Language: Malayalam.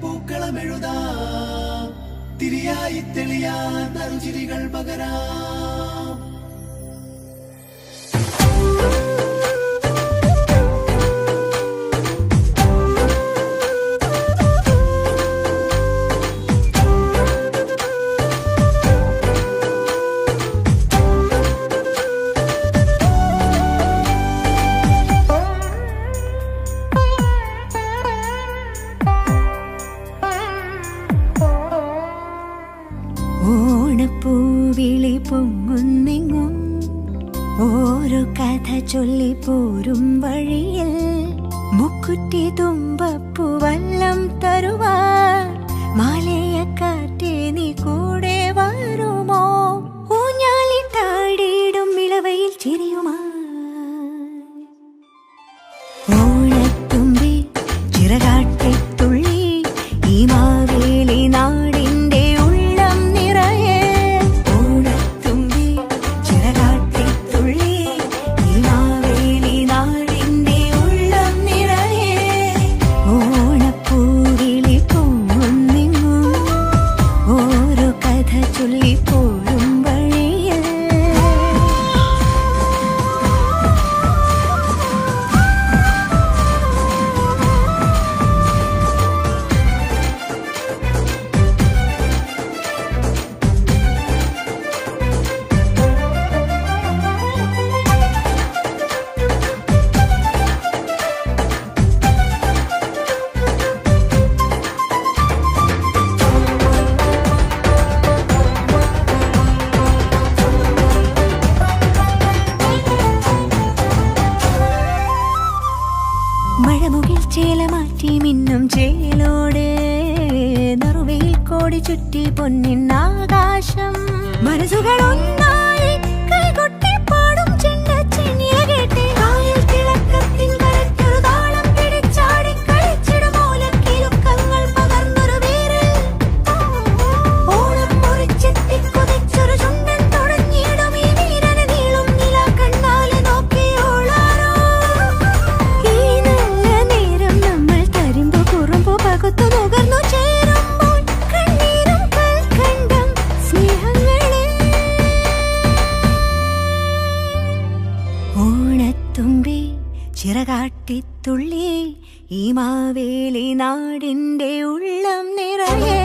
പൂക്കളമെഴുതാം തിരിയായി തെളിയാൻ നറുചിരികൾ പകരാം. ഓണപ്പൂവിളി പൊങ്ങുന്നെങ്ങും ഓരോ കഥ ചൊല്ലി പോരും വഴിയിൽ മുക്കുറ്റി തുമ്പപ്പൂവല്ലം തരുവാൻ മാലയക്കാറ്റേ നീ കൂടെ വരുമോ? ഊഞ്ഞാലിട്ടാടിയിടും ഇളവയിൽ ചിരിയുമാ ഓണത്തുമ്പി ചിറകാട്ടിത്തുള്ളി ഈ മാവേലി നാടിന്റെ മഴമുകിൽ ചേല മാറ്റി മിന്നും ചേലോടെ നറുവയിൽ കോടി ചുറ്റി പൊന്നിന്നാകാശം മനസ്സുകൾ ഒന്നായി കൈകൊട്ടി പാടും ചെണ്ടച്ചെന്നിയ കേട്ടെ കായൽ തിളക്കത്തിൻ കരറ്റൊരു താളം പിടിച്ചാടി കളിച്ചിടും ഓലക്കിലുക്കങ്ങൾ പകർന്നൊരു വീരൽ ഓണം മുറിച്ചെത്തി കുതിച്ചൊരു ചുണ്ടൻ തുടങ്ങിയിടും ഈ വീരന് നീളും നില കണ്ണാലെ നോക്കിയോളാരോ പകുത്തു നുകർന്നു ചേരുമ്പോൾ കണ്ണീരും കൽക്കണ്ടം സ്നേഹങ്ങളെ ഓണത്തുമ്പി ചിറകാട്ടിത്തുള്ളി ഈ മാവേലി നാടിന്റെ ഉള്ളം നിറയെ